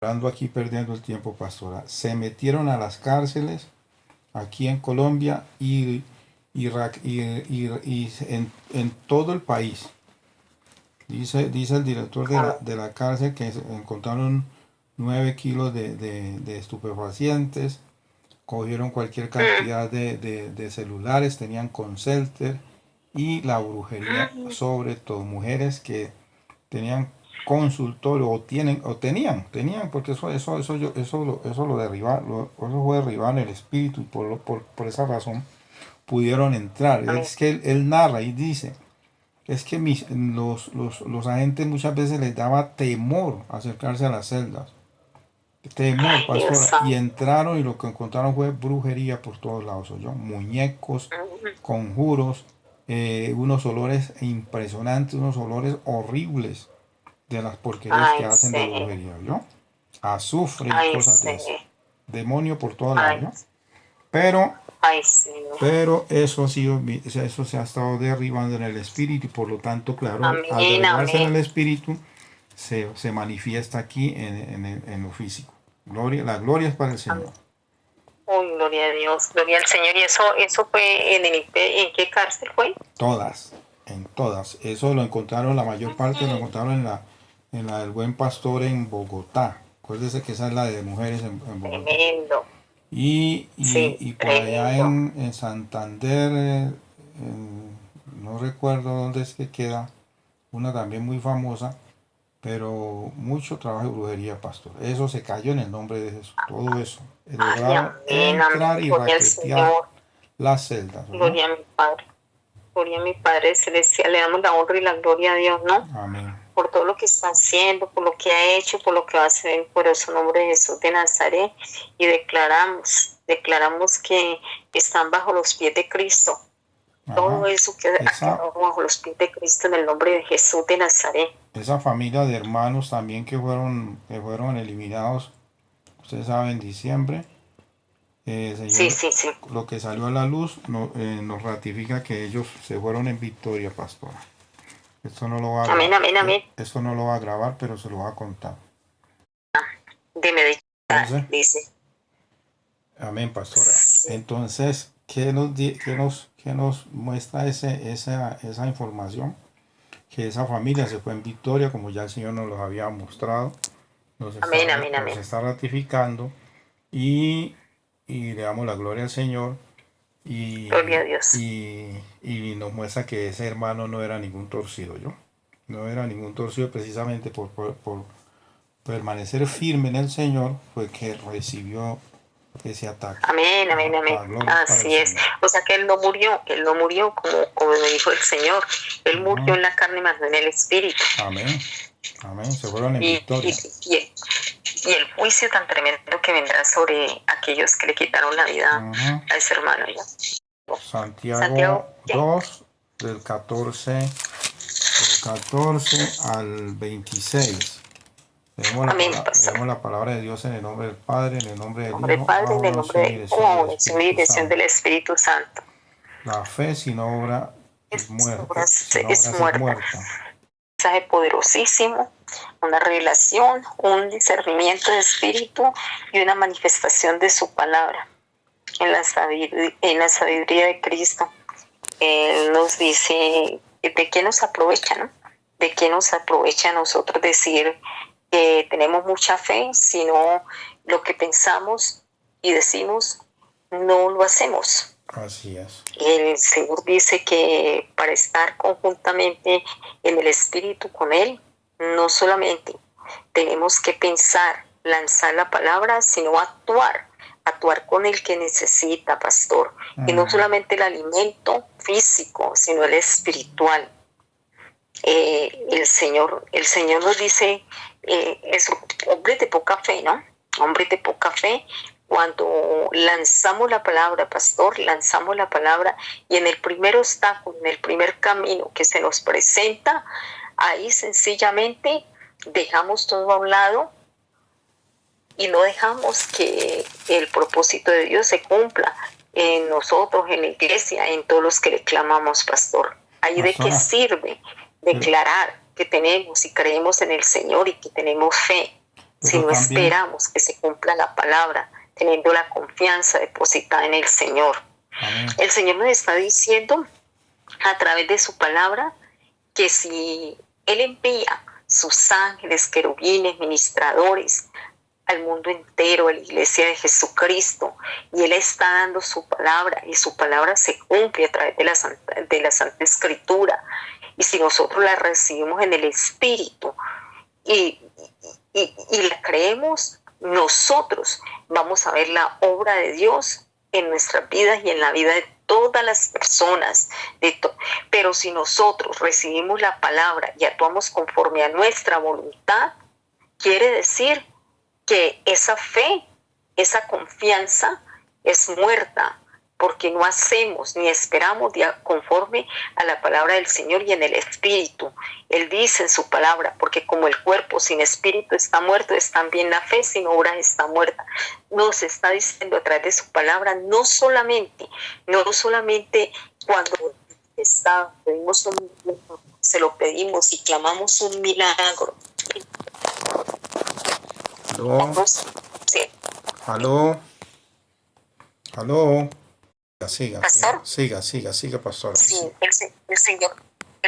Ando aquí perdiendo el tiempo, pastora. Se metieron a las cárceles aquí en Colombia y, Irak, y en todo el país. Dice el director de la cárcel que encontraron 9 kilos de estupefacientes, cogieron cualquier cantidad de celulares, tenían concelter y la brujería, sobre todo mujeres que tenían consultorio o tenían, porque eso lo derriba, eso fue derribar el espíritu y por esa razón pudieron entrar. Amén. Es que él narra y dice, es que los agentes muchas veces les daba temor acercarse a las celdas. Temor, Ay, Dios pastora. Y santo. entraron y lo que encontraron fue brujería por todos lados, yo muñecos, conjuros, unos olores impresionantes, unos olores horribles de las porquerías que Ay, hacen de sí. brujería, ¿yo? Azufre y Ay, cosas de eso. sí. Demonio por todos lados, Ay, ¿yo? Pero, ay, sí. pero eso ha sido, eso se ha estado derribando en el espíritu y por lo tanto, claro, al Amén, derribarse en amén. el espíritu, se manifiesta aquí en lo físico. La gloria es para el Señor. Amén. Oh, gloria a Dios, gloria al Señor. ¿Y eso fue en qué cárcel fue? Todas, en todas. Eso lo encontraron, la mayor parte lo encontraron en la del Buen Pastor en Bogotá. Acuérdese que esa es la de mujeres en Bogotá. Tremendo. Sí, Y por allá tremendo. en Santander, no recuerdo dónde es que queda, una también muy famosa, pero mucho trabajo de brujería, pastor. Eso se cayó en el nombre de Jesús, todo eso. Ay, Lograron amén, amén. entrar y Gloria al raquetear Señor. las celdas, ¿no? Gloria a mi Padre. Gloria a mi Padre Celestial. Le damos la honra y la gloria a Dios, ¿no? Amén. Por todo lo que está haciendo, por lo que ha hecho, por lo que va a hacer en el poderoso nombre de Jesús de Nazaret. Y declaramos que están bajo los pies de Cristo. Todo Ajá. eso que ha Esa, quedado bajo los pies de Cristo en el nombre de Jesús de Nazaret. esa familia de hermanos también que fueron eliminados, ustedes saben, en diciembre, Sí, Señor, sí, sí. lo que salió a la luz nos ratifica que ellos se fueron en victoria, pastora. Amén, amén, amén. Esto no lo va a grabar, pero se lo va a contar. De meditar, Entonces, dice. amén, pastora. Sí. Entonces, qué nos muestra esa información? Que esa familia se fue en victoria, como ya el Señor nos lo había mostrado, Amén, amén, nos amén. está ratificando y, y le damos la gloria al Señor Gloria a y, Dios. y nos muestra que ese hermano no era ningún torcido, ¿yo? No era ningún torcido precisamente por permanecer firme en el Señor fue que recibió ese ataque. Amén, amén, amén. La gloria es para el Así es. Señor. O sea que él no murió como me dijo el Señor. Él murió Ujú. en la carne, más no en el espíritu. Amén. Amén. Se fueron en Y, y, victoria. y el juicio tan tremendo que vendrá sobre aquellos que le quitaron la vida Ujú. a ese hermano. ¿Ya? Santiago Santiago, ¿qué? 2 del 14 al 26. Amén, pastor. Leemos la palabra de Dios en el nombre del Padre, en el nombre En el del nombre del Hijo, a Padre, en el nombre oración y de dirección del oración y Espíritu dirección del Santo. Espíritu Santo. La fe sin obra es muerte, sin Es obras es muerta. muerta. Mensaje poderosísimo, una revelación, un discernimiento de espíritu y una manifestación de su palabra en la sabiduría de Cristo. Él nos dice de qué nos aprovecha, ¿no? De qué nos aprovecha a nosotros decir que tenemos mucha fe, sino lo que pensamos y decimos no lo hacemos. Así es. El Señor dice que para estar conjuntamente en el Espíritu con Él, no solamente tenemos que pensar, lanzar la palabra, sino actuar con el que necesita, pastor. Y no solamente el alimento físico, sino el espiritual. El Señor nos dice, es hombres de poca fe, ¿no? Hombres de poca fe, cuando lanzamos la palabra, pastor, lanzamos la palabra y en el primer obstáculo, en el primer camino que se nos presenta, ahí sencillamente dejamos todo a un lado y no dejamos que el propósito de Dios se cumpla en nosotros, en la iglesia, en todos los que le clamamos, pastor. ¿Ahí de qué Pastora, sirve declarar que tenemos y creemos en el Señor y que tenemos fe? si Pero no también, esperamos que se cumpla la palabra, teniendo la confianza depositada en el Señor. amén, El Señor nos está diciendo a través de su palabra que si Él envía sus ángeles, querubines, ministradores al mundo entero, a la iglesia de Jesucristo, y Él está dando su palabra, y su palabra se cumple a través de la Santa Escritura, y si nosotros la recibimos en el Espíritu y, y la creemos, nosotros vamos a ver la obra de Dios en nuestras vidas y en la vida de todas las personas. Pero si nosotros recibimos la palabra y actuamos conforme a nuestra voluntad, quiere decir que esa fe, esa confianza es muerta, porque no hacemos ni esperamos conforme a la palabra del Señor y en el Espíritu. Él dice en su palabra, porque como el cuerpo sin espíritu está muerto, es también la fe sin obras está muerta. Nos está diciendo a través de su palabra, no solamente cuando se lo pedimos y clamamos un milagro. aló, Sí. aló, aló, siga, Pastor. siga, pastora. Sí, el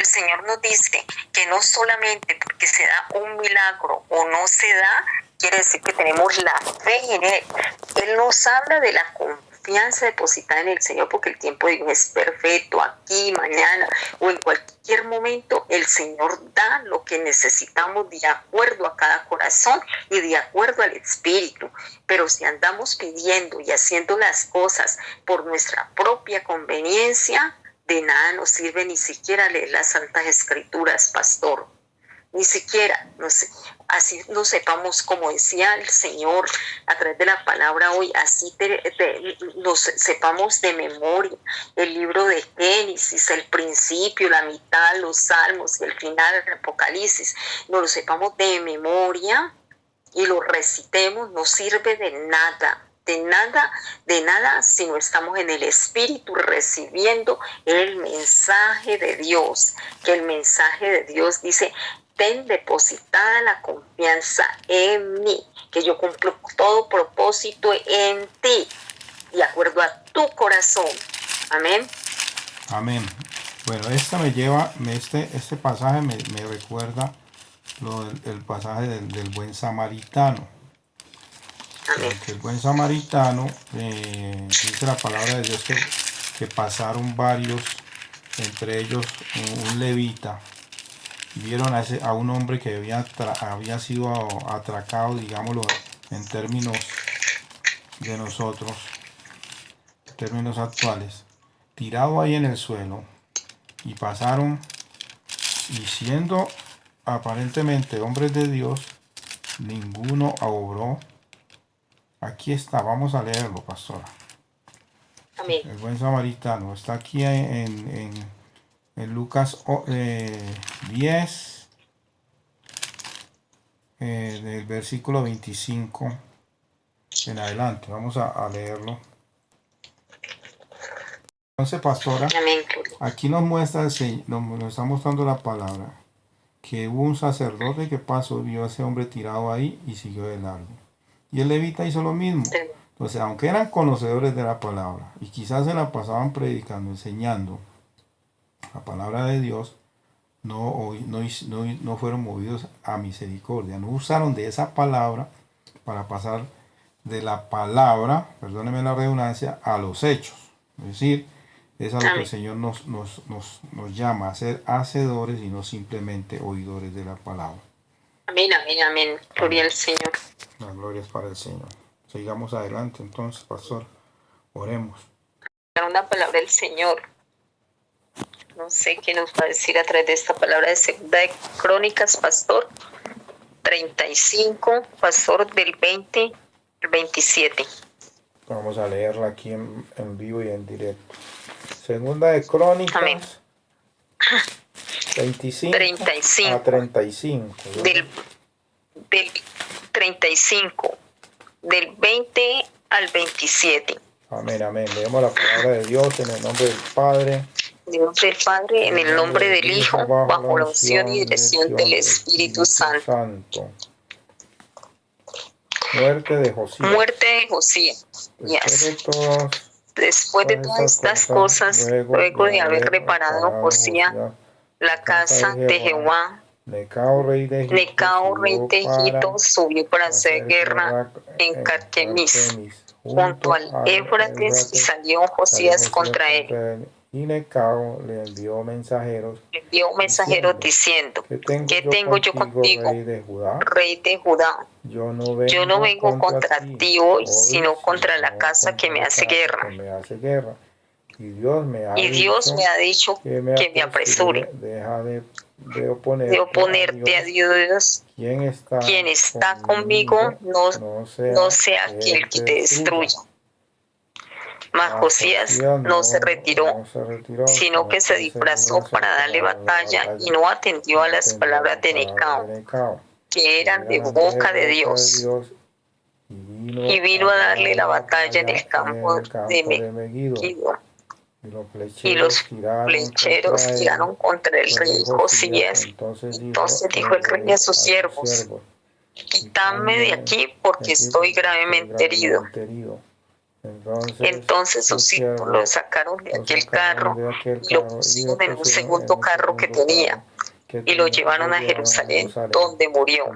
Señor nos dice que no solamente porque se da un milagro o no se da, quiere decir que tenemos la fe en Él. Él nos habla de la confianza depositada en el Señor, porque el tiempo de Dios es perfecto, aquí, mañana o en cualquier momento. El Señor da lo que necesitamos de acuerdo a cada corazón y de acuerdo al Espíritu. Pero si andamos pidiendo y haciendo las cosas por nuestra propia conveniencia, de nada nos sirve ni siquiera leer las Santas Escrituras, pastor. Ni siquiera, así no sepamos, como decía el Señor a través de la palabra hoy, así nos sepamos de memoria el libro de Génesis, el principio, la mitad, los Salmos y el final del Apocalipsis, nos lo sepamos de memoria y lo recitemos, no sirve de nada si no estamos en el Espíritu recibiendo el mensaje de Dios. Que el mensaje de Dios dice: ten depositada la confianza en mí, que yo cumplo todo propósito en ti, de acuerdo a tu corazón. Amén. Amén. Bueno, este pasaje me recuerda el pasaje del buen samaritano. Amén. Que el buen samaritano, dice la palabra de Dios que pasaron varios, entre ellos un levita, y vieron a un hombre que había sido atracado, digámoslo en términos de nosotros, en términos actuales, tirado ahí en el suelo, y pasaron, y siendo aparentemente hombres de Dios, ninguno obró. Aquí está, vamos a leerlo, pastora. Amén. El buen samaritano está aquí en Lucas 10, del versículo 25 en adelante. Vamos a leerlo. Entonces, pastora, Amén. aquí nos muestra nos está mostrando la palabra, que hubo un sacerdote que pasó, vio a ese hombre tirado ahí y siguió de largo. Y el levita hizo lo mismo. Entonces, aunque eran conocedores de la palabra y quizás se la pasaban predicando, enseñando la palabra de Dios, no fueron movidos a misericordia. No usaron de esa palabra para pasar de la palabra, perdóneme la redundancia, a los hechos. Es decir, es a lo que el Señor nos llama a ser hacedores y no simplemente oidores de la palabra. Amén, amén, amén. Gloria al Señor. La gloria es para el Señor. Sigamos adelante entonces, pastor. Oremos. Una palabra del Señor. No sé qué nos va a decir a través de esta palabra de Segunda de Crónicas, pastor. 35, pastor, del 20 al 27. Vamos a leerla aquí en vivo y en directo. Segunda de Crónicas. Amén. 35 35. a 35. Del 35, del 20 al 27. Amén, amén. Leemos la palabra de Dios en el nombre del Padre. Dios del Padre, en el nombre del Hijo, bajo la unción y dirección del Espíritu Santo. Muerte de Josías. Muerte de Josías. Después de todas estas cosas, luego de haber reparado Josías la casa de Jehová, Necao, rey de Egipto, subió para hacer guerra en Carquemis, junto al Éufrates, y salió Josías contra él. Y Necao le envió mensajeros, diciendo: ¿Qué tengo yo contigo, rey de Judá? Yo no vengo contra ti hoy, sino contra la casa que me hace guerra. Y Dios me ha dicho que me apresure. Deja de oponerte a Dios. Quien está conmigo no sea aquel que te destruya. Mas Josías no se retiró, sino que se disfrazó para darle batalla y no atendió a las palabras de Necao, que eran de boca de Dios. Y vino a darle la batalla en el campo de Megiddo. Y los flecheros tiraron contra el rey Josías. Entonces dijo el rey a sus siervos: quitadme de aquí, porque estoy gravemente herido. Entonces sus siervos lo sacaron de aquel carro y lo pusieron en un segundo carro que tenía, y lo llevaron a Jerusalén, donde murió.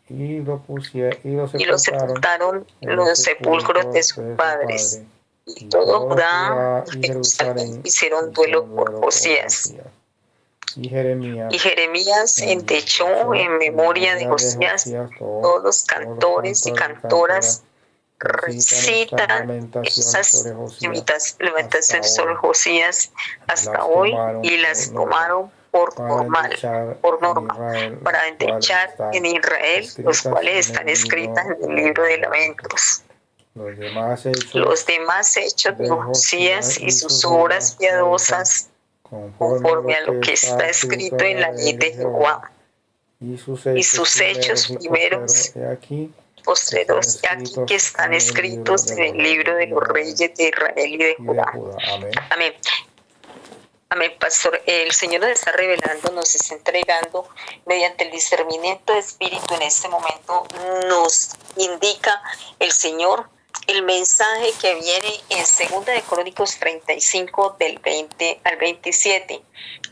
Y lo sepultaron en los sepulcros de sus padres. Y todo Judá y Jerusalén hicieron duelo por Josías. Y Jeremías endechó en memoria de Josías. Todos los cantores y cantoras recitan esas lamentaciones sobre Josías hasta hoy, y las tomaron por norma para endechar en Israel, los cuales están escritas en el libro de Lamentos. Los demás hechos de Josías y sus obras piadosas, conforme a lo que está escrito en la ley de Jehová, y sus hechos primeros, postreros, aquí que están escritos en el libro de los reyes de Israel y de Judá. Amén. Amén, pastor. El Señor nos está revelando, nos está entregando mediante el discernimiento de espíritu. En este momento nos indica el Señor el mensaje que viene en 2 de Crónicas 35 del 20 al 27,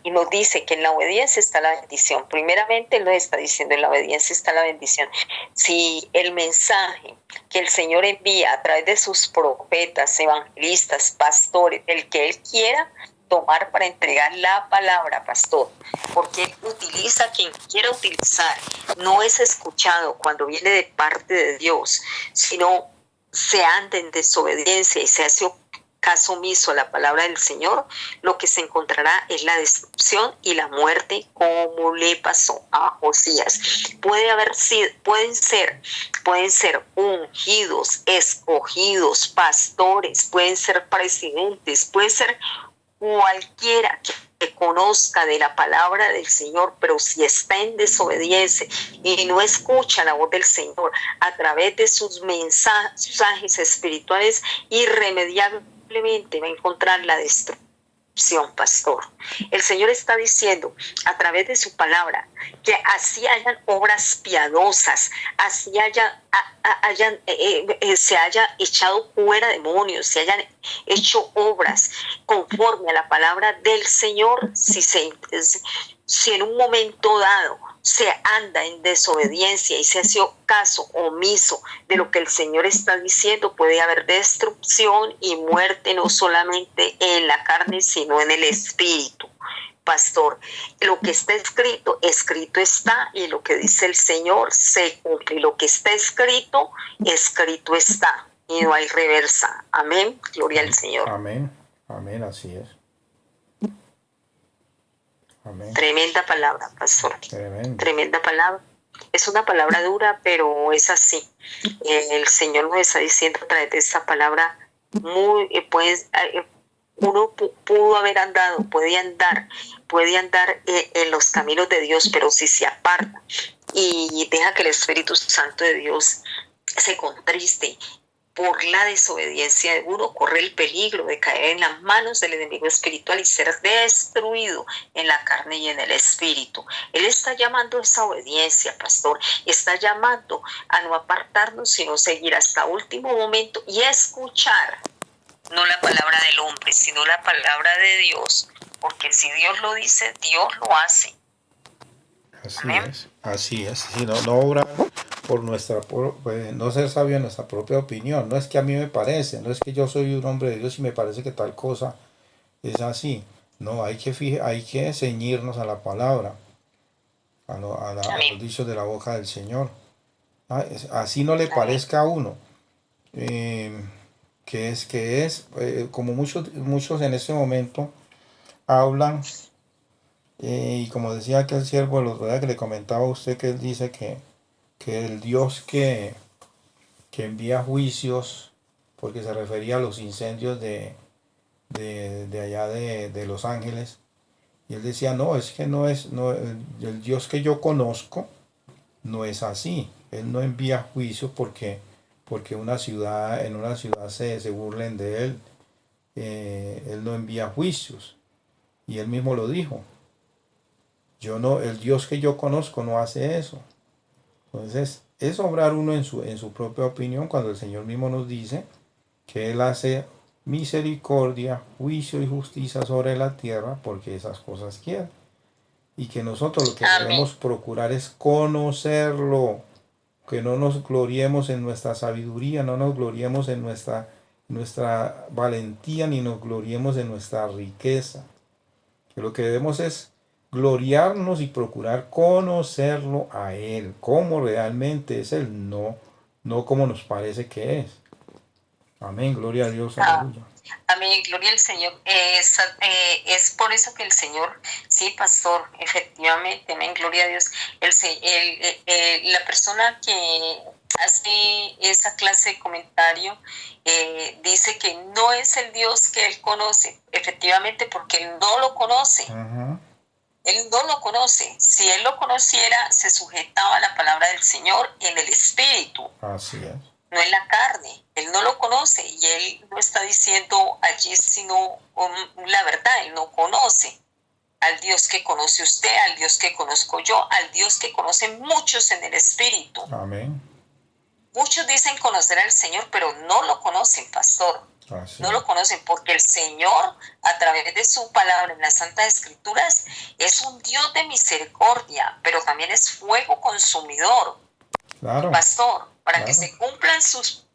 y nos dice que en la obediencia está la bendición. Primeramente Él nos está diciendo: en la obediencia está la bendición. Si el mensaje que el Señor envía a través de sus profetas, evangelistas, pastores, el que Él quiera tomar para entregar la palabra, pastor, porque Él utiliza a quien quiera utilizar, no es escuchado cuando viene de parte de Dios, sino se anda en desobediencia y se hace caso omiso a la palabra del Señor, lo que se encontrará es la destrucción y la muerte, como le pasó a Josías. Pueden ser ungidos, escogidos, pastores, pueden ser presidentes, pueden ser cualquiera que conozca de la palabra del Señor, pero si está en desobediencia y no escucha la voz del Señor a través de sus mensajes espirituales, irremediablemente va a encontrar la destrucción, pastor. El Señor está diciendo a través de su palabra que así hayan obras piadosas, así se haya echado fuera demonios, se hayan hecho obras conforme a la palabra del Señor, si en un momento dado se anda en desobediencia y se hace caso omiso de lo que el Señor está diciendo, puede haber destrucción y muerte, no solamente en la carne, sino en el espíritu. Pastor, lo que está escrito, escrito está, y lo que dice el Señor se cumple. Lo que está escrito, escrito está, y no hay reversa. Amén. Gloria al Señor. Amén. Amén, así es. Amén. Tremenda palabra, pastor. Tremenda palabra. Es una palabra dura, pero es así. El Señor nos está diciendo a través de esta palabra, uno pudo haber andado, puede andar en los caminos de Dios, pero si se aparta y deja que el Espíritu Santo de Dios se contriste, por la desobediencia de uno, corre el peligro de caer en las manos del enemigo espiritual y ser destruido en la carne y en el espíritu. Él está llamando a esa obediencia, pastor, y está llamando a no apartarnos, sino seguir hasta último momento y escuchar, no la palabra del hombre, sino la palabra de Dios, porque si Dios lo dice, Dios lo hace. Así Amén. es, así es. Sí, no, no obrar por no ser sabio en nuestra propia opinión. No es que a mí me parece, no es que yo soy un hombre de Dios y me parece que tal cosa es así. No, hay que ceñirnos a la palabra, a los dichos de la boca del Señor. Así no le parezca a uno. eh, como muchos en este momento hablan, y como decía aquel siervo el otro día que le comentaba a usted, que él dice que el Dios que envía juicios, porque se refería a los incendios de allá de Los Ángeles, y él decía, no, es que no, el Dios que yo conozco no es así. Él no envía juicios porque en una ciudad se burlen de él. Él no envía juicios. Y él mismo lo dijo. El Dios que yo conozco no hace eso. Entonces, es obrar uno en su propia opinión cuando el Señor mismo nos dice que Él hace misericordia, juicio y justicia sobre la tierra porque esas cosas quiere. Y que nosotros lo que debemos procurar es conocerlo, que no nos gloriemos en nuestra sabiduría, no nos gloriemos en nuestra valentía, ni nos gloriemos en nuestra riqueza. Que lo que debemos es gloriarnos y procurar conocerlo a Él, como realmente es Él, no como nos parece que es. Amén, gloria a Dios, aleluya. Amén, gloria al Señor. Es por eso que el Señor, sí, pastor, efectivamente, amén, gloria a Dios. La persona que hace esa clase de comentario dice que no es el Dios que él conoce, efectivamente, porque él no lo conoce. Ajá. Él no lo conoce. Si él lo conociera, se sujetaba a la palabra del Señor en el espíritu. Así es. No en la carne. Él no lo conoce y él no está diciendo allí sino la verdad. Él no conoce al Dios que conoce usted, al Dios que conozco yo, al Dios que conocen muchos en el espíritu. Amén. Muchos dicen conocer al Señor, pero no lo conocen, pastor. Así no lo conocen porque el Señor, a través de su palabra en las Santas Escrituras, es un Dios de misericordia, pero también es fuego consumidor. Claro. Pastor, para Claro. que se cumplan sus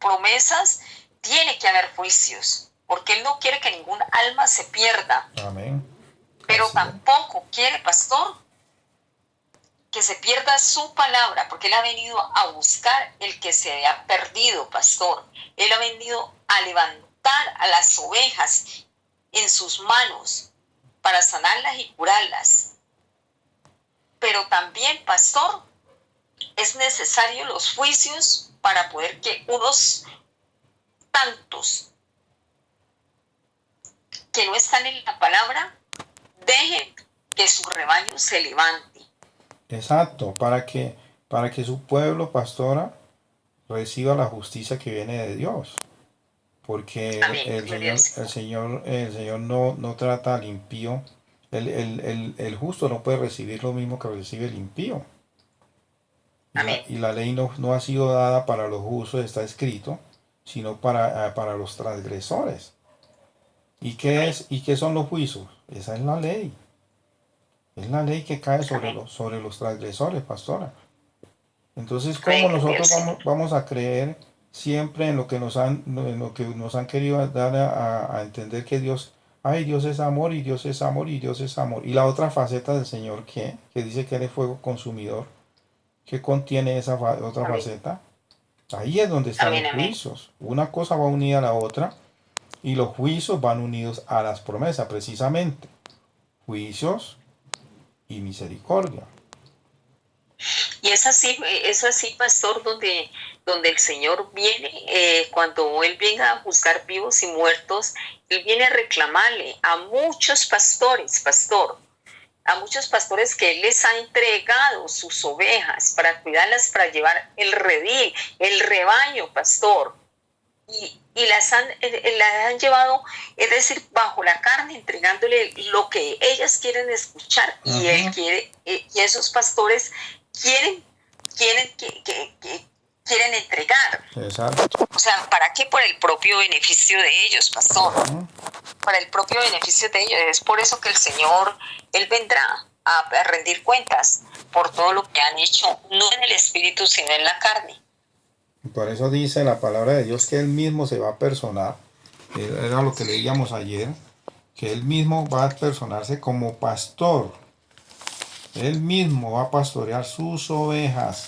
promesas, tiene que haber juicios, porque Él no quiere que ningún alma se pierda. Amén. Pero Así es. tampoco quiere, pastor, que se pierda su palabra, porque Él ha venido a buscar el que se ha perdido, pastor. Él ha venido a levantar a las ovejas en sus manos para sanarlas y curarlas. Pero también, pastor, es necesario los juicios para poder que unos tantos que no están en la palabra dejen que su rebaño se levante. Exacto, para que su pueblo, pastora, reciba la justicia que viene de Dios. Porque Amén. el Señor no trata al impío. El justo no puede recibir lo mismo que recibe el impío. Y la ley no ha sido dada para los justos, está escrito, sino para los transgresores. ¿Y qué son los juicios? Esa es la ley. Es la ley que cae sobre los transgresores, pastora. Entonces, ¿cómo nosotros vamos a creer siempre en lo que nos han querido dar a entender que Dios es amor y Dios es amor y Dios es amor? Y la otra faceta del Señor, que dice que Él es fuego consumidor, que contiene esa otra faceta. Ahí es donde están los juicios. Una cosa va unida a la otra y los juicios van unidos a las promesas, precisamente. Juicios y misericordia. Y es así, pastor, donde el Señor viene, cuando Él venga a juzgar vivos y muertos, Él viene a reclamarle a muchos pastores, pastor, a muchos pastores que Él les ha entregado sus ovejas para cuidarlas, para llevar el redil, el rebaño, pastor. las han llevado, es decir, bajo la carne, entregándole lo que ellas quieren escuchar y él quiere, y esos pastores quieren, quieren entregar. Exacto. O sea, ¿para qué? Por el propio beneficio de ellos, pastor. Para el propio beneficio de ellos. Es por eso que el Señor, Él vendrá a rendir cuentas por todo lo que han hecho, no en el espíritu, sino en la carne. Por eso dice la palabra de Dios que Él mismo se va a personar. Era lo que leíamos ayer. Que Él mismo va a personarse como pastor. Él mismo va a pastorear sus ovejas.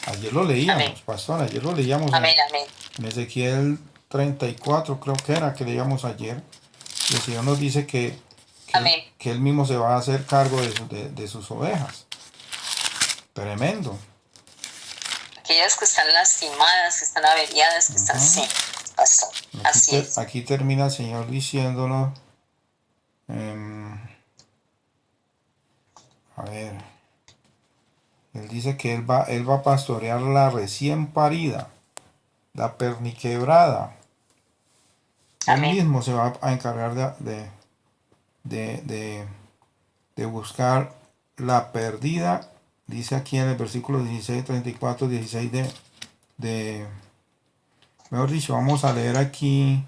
Ayer lo leíamos, Amén. pastor. Ayer lo leíamos Amén, amén. en Ezequiel 34, creo que era, que leíamos ayer. Y el Señor nos dice Amén. que Él mismo se va a hacer cargo de sus ovejas. Tremendo. Aquellas que están lastimadas, que están averiadas, que están sin pastor. Así es. Aquí termina el Señor diciéndonos, a ver, Él dice que Él va a pastorear la recién parida, la perniquebrada. Amén. Él mismo se va a encargar de buscar la perdida, dice aquí en el versículo 16, 34, 16 mejor dicho, vamos a leer aquí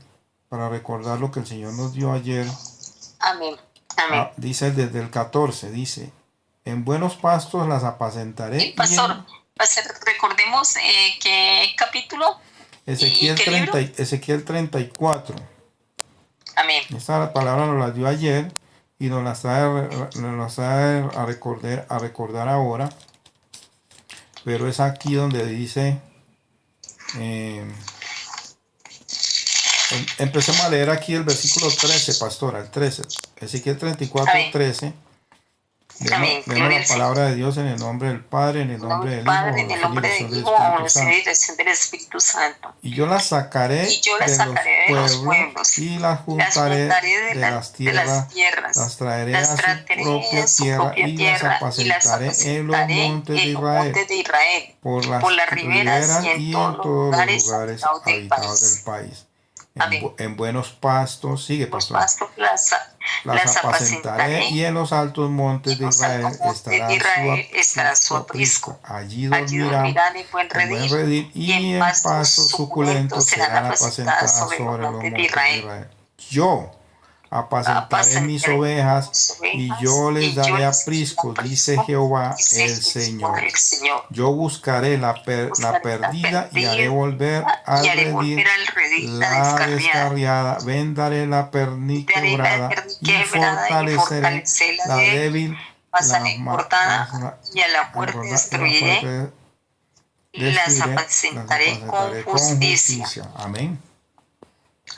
para recordar lo que el Señor nos dio ayer. Amén. Amén. Dice desde el 14, dice, en buenos pastos las apacentaré. Y pastor, recordemos qué capítulo. Ezequiel 34. Amén. Esta palabra nos la dio ayer y nos la trae a recordar ahora. Pero es aquí donde dice, empecemos a leer aquí el versículo 13, pastora, el 13. Ezequiel 34, Amén. 13. Amén. Vemos la palabra de Dios en el nombre del Padre, en el nombre del Padre, Hijo, en el nombre del Hijo, dirección del Espíritu Santo. Y yo las sacaré, de los pueblos y las juntaré de las tierras, las traeré a su propia tierra y las apacentaré en los montes de Israel, por las riberas y en todos los lugares habitados del país. En buenos pastos, sigue, pastor. Las apacentaré y en los altos montes de Israel estará su aprisco. Allí dormirán en buen redil y en pastos suculentos serán apacentadas sobre los montes de Israel. Yo apacentaré mis ovejas y yo les daré aprisco, dice Jehová el Señor. Yo buscaré la perdida y haré volver al redil la descarriada, vendaré la perniquebrada y fortaleceré la débil, la cortada y a la fuerte destruiré, las apacentaré con justicia. Amén.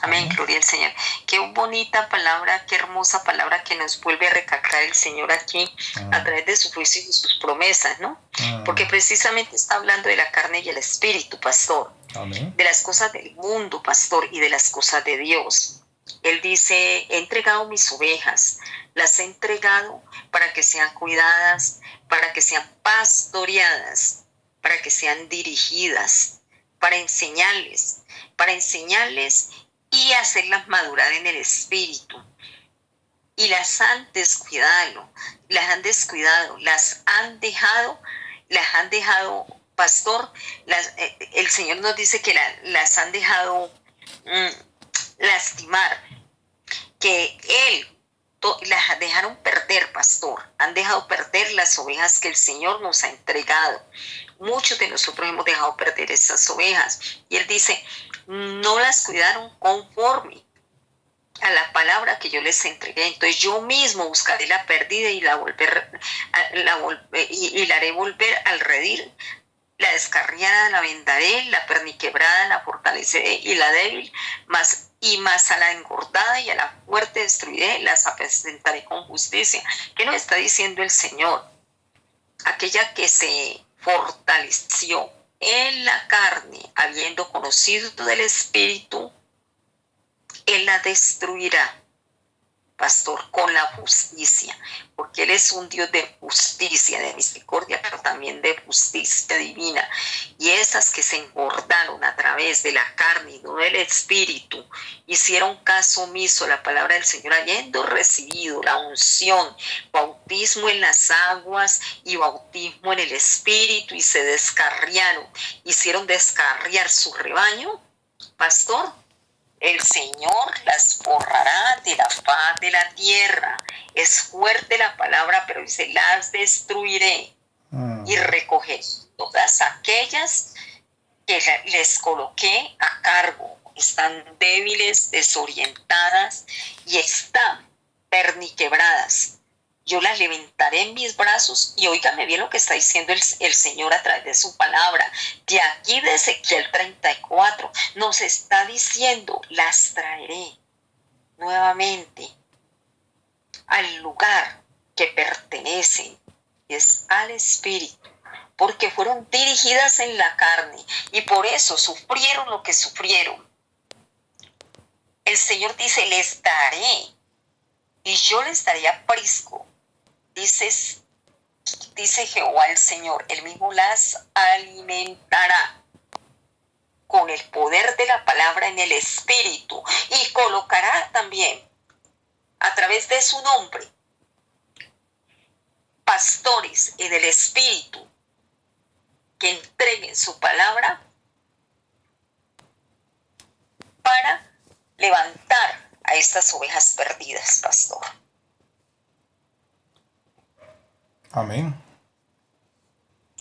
Amén, gloria al Señor. Qué bonita palabra, qué hermosa palabra que nos vuelve a recalcar el Señor aquí a través de su juicio y de sus promesas, ¿no? Porque precisamente está hablando de la carne y el espíritu, pastor. Amén. De las cosas del mundo, pastor, y de las cosas de Dios. Él dice, he entregado mis ovejas, las he entregado para que sean cuidadas, para que sean pastoreadas, para que sean dirigidas, para enseñarles y hacerlas madurar en el espíritu. Y las han descuidado, las han dejado, pastor, el Señor nos dice que las han dejado lastimar, que las dejaron perder, pastor, han dejado perder las ovejas que el Señor nos ha entregado. Muchos de nosotros hemos dejado perder esas ovejas. Y Él dice, no las cuidaron conforme a la palabra que yo les entregué. Entonces yo mismo buscaré la perdida y la haré volver al redil. La descarriada la vendaré, la perniquebrada la fortaleceré y la débil más a la engordada y a la fuerte destruiré, las apacentaré con justicia. ¿Qué nos está diciendo el Señor? Aquella que se fortaleció en la carne, habiendo conocido del Espíritu, Él la destruirá, pastor, con la justicia, porque Él es un Dios de justicia, de misericordia, pero también de justicia divina. Y esas que se engordaron a través través de la carne y no del espíritu, hicieron caso omiso a la palabra del Señor, habiendo recibido la unción, bautismo en las aguas y bautismo en el espíritu, y se descarriaron, hicieron descarriar su rebaño, pastor, el Señor las borrará de la faz de la tierra. Es fuerte la palabra, pero dice, las destruiré y recogeré todas aquellas que les coloqué a cargo. Están débiles, desorientadas y están perniquebradas. Yo las levantaré en mis brazos, y óigame bien lo que está diciendo el Señor a través de su palabra. De aquí de Ezequiel 34 nos está diciendo, las traeré nuevamente al lugar que pertenecen, y es al Espíritu, porque fueron dirigidas en la carne y por eso sufrieron lo que sufrieron. El Señor dice, les daré, y yo les daré aprisco. Dice Jehová el Señor, él mismo las alimentará con el poder de la palabra en el espíritu, y colocará también a través de su nombre pastores en el espíritu que entreguen su palabra para levantar a estas ovejas perdidas, pastor. Amén.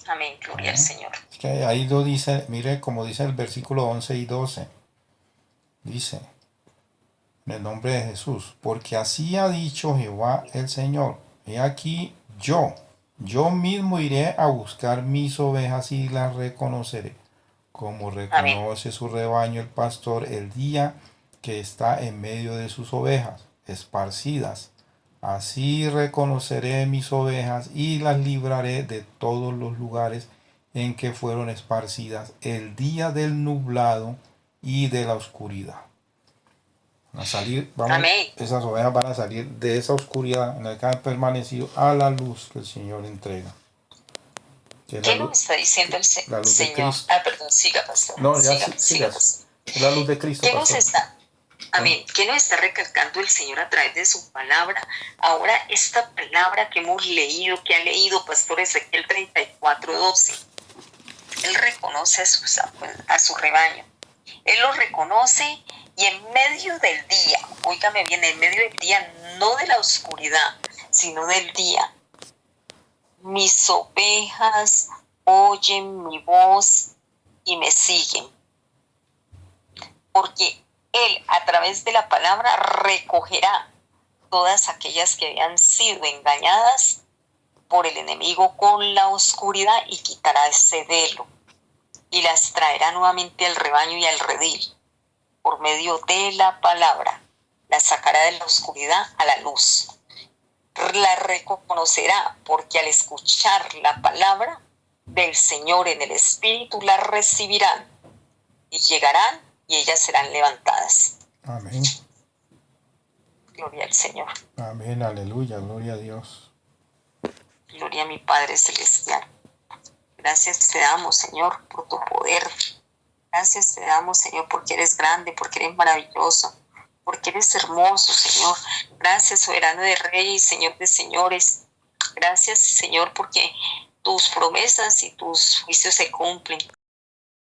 Amén, gloria al Señor. Es que ahí lo dice, mire como dice el versículo 11 y 12. Dice, en el nombre de Jesús, porque así ha dicho Jehová el Señor, he aquí yo mismo iré a buscar mis ovejas y las reconoceré, como reconoce su rebaño el pastor el día que está en medio de sus ovejas esparcidas. Así reconoceré mis ovejas y las libraré de todos los lugares en que fueron esparcidas el día del nublado y de la oscuridad. A salir, esas ovejas van a salir de esa oscuridad en la que han permanecido a la luz que el Señor entrega. ¿Qué nos está diciendo el Señor? Perdón, siga, pastor. No, ya siga, pastor. Es la luz de Cristo, ¿Qué nos está? Amén. ¿Qué nos está recalcando el Señor a través de su palabra? Ahora, esta palabra que hemos leído, que ha leído Pastor Ezequiel 34:12, Él reconoce a su rebaño. Él lo reconoce, y en medio del día, óigame bien, en medio del día, no de la oscuridad, sino del día, mis ovejas oyen mi voz y me siguen. Porque Él, a través de la palabra, recogerá todas aquellas que habían sido engañadas por el enemigo con la oscuridad, y quitará ese velo y las traerá nuevamente al rebaño y al redil. Por medio de la palabra, las sacará de la oscuridad a la luz. La reconocerá, porque al escuchar la palabra del Señor en el Espíritu, la recibirán y llegarán, y ellas serán levantadas. Amén. Gloria al Señor. Amén, aleluya, gloria a Dios. Gloria a mi Padre Celestial. Gracias te damos, Señor, por tu poder. Gracias te damos, Señor, porque eres grande, porque eres maravilloso, porque eres hermoso, Señor. Gracias, soberano de reyes, Señor de señores. Gracias, Señor, porque tus promesas y tus juicios se cumplen.